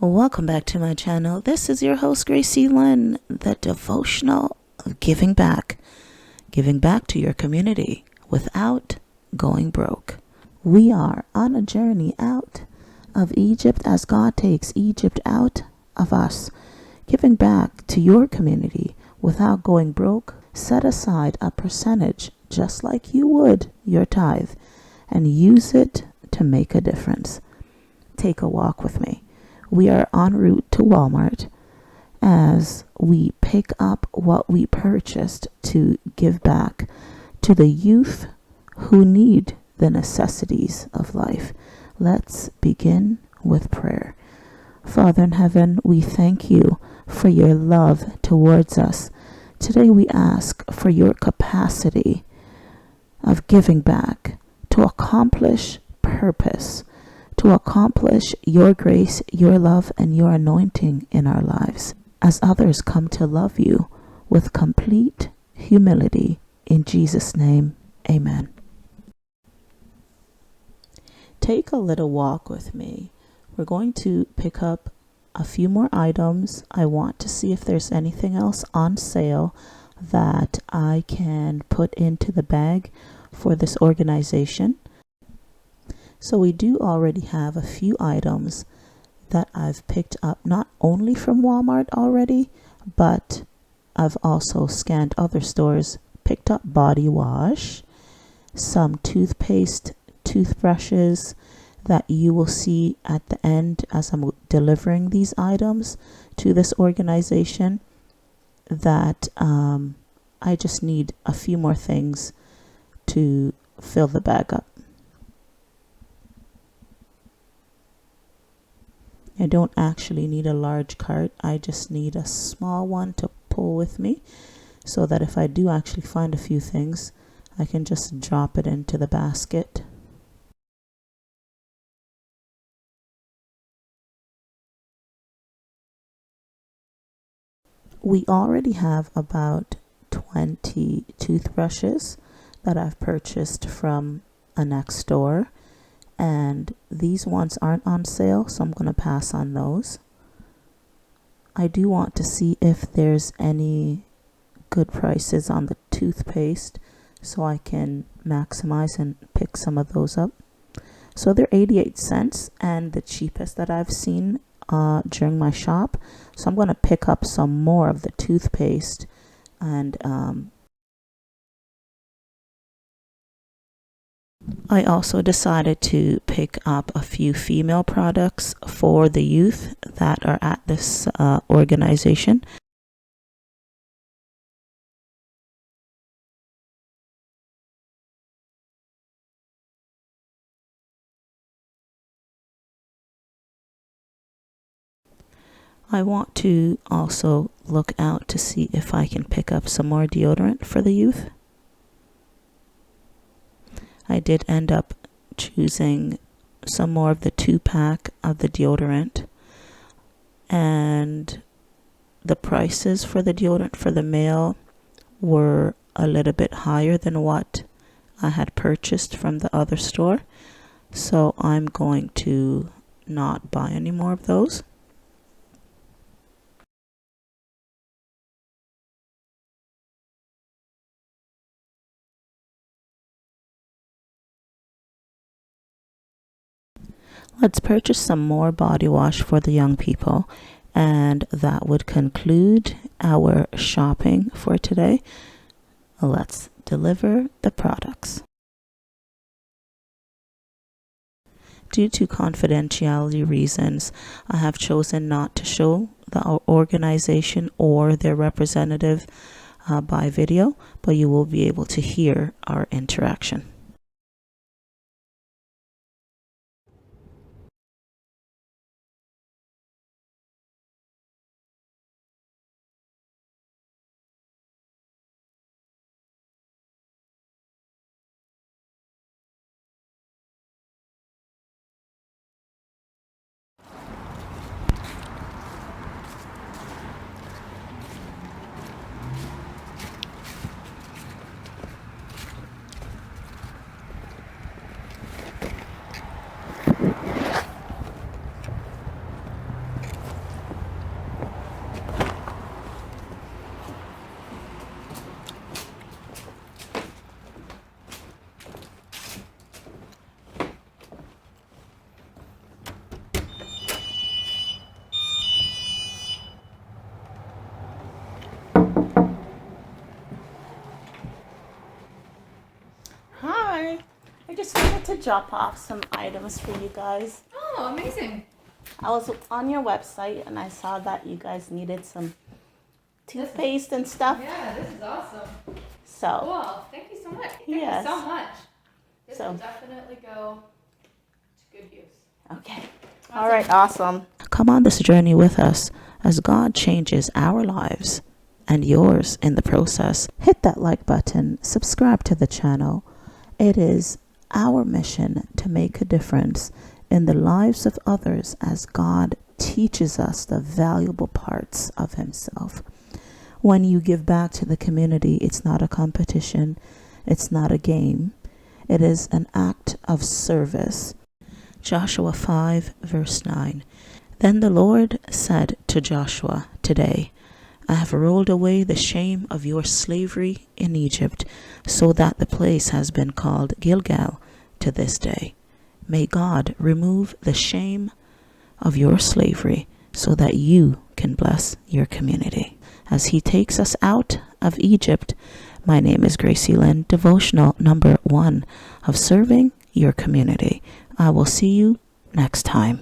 Welcome back to my channel. This is your host, Gracie Lynn, the devotional of giving back to your community without going broke. We are on a journey out of Egypt as God takes Egypt out of us. Giving back to your community without going broke. Set aside a percentage just like you would your tithe and use it to make a difference. Take a walk with me. We are en route to Walmart as we pick up what we purchased to give back to the youth who need the necessities of life. Let's begin with prayer. Father in heaven, we thank you for your love towards us. Today we ask for your capacity of giving back to accomplish purpose, to accomplish your grace, your love, and your anointing in our lives as others come to love you with complete humility. In Jesus' name, amen. Take a little walk with me. We're going to pick up a few more items. I want to see if there's anything else on sale that I can put into the bag for this organization. So we do already have a few items that I've picked up, not only from Walmart already, but I've also scanned other stores, picked up body wash, some toothpaste, toothbrushes that you will see at the end as I'm delivering these items to this organization, that I just need a few more things to fill the bag up. I don't actually need a large cart. I just need a small one to pull with me so that if I do actually find a few things, I can just drop it into the basket. We already have about 20 toothbrushes that I've purchased from a next store. And these ones aren't on sale, so I'm going to pass on those. I do want to see if there's any good prices on the toothpaste so I can maximize and pick some of those up. So they're 88 cents and the cheapest that I've seen during my shop. So I'm going to pick up some more of the toothpaste and I also decided to pick up a few female products for the youth that are at this organization. I want to also look out to see if I can pick up some more deodorant for the youth. I did end up choosing some more of the 2-pack of the deodorant, and the prices for the deodorant for the male were a little bit higher than what I had purchased from the other store, so I'm going to not buy any more of those. Let's purchase some more body wash for the young people, and that would conclude our shopping for today. Let's deliver the products. Due to confidentiality reasons, I have chosen not to show the organization or their representative by video, but you will be able to hear our interaction. Hi. I just wanted to drop off some items for you guys. Oh, amazing. I was on your website and I saw that you guys needed some toothpaste and stuff. Yeah, this is awesome. So, Cool. Thank you so much. Thank Yes. you so much. This So- will definitely go to good use. okay. All right, awesome. Come on this journey with us as God changes our lives and yours in the process. Hit that like button, subscribe to the channel. It is our mission to make a difference in the lives of others as God teaches us the valuable parts of Himself. When you give back to the community, it's not a competition, it's not a game, it is an act of service. Joshua 5, verse 9. Then the Lord said to Joshua, "Today I have rolled away the shame of your slavery in Egypt, so that the place has been called Gilgal to this day. May God remove the shame of your slavery so that you can bless your community." As He takes us out of Egypt, my name is Gracie Lynn, devotional number 1 of serving your community. I will see you next time.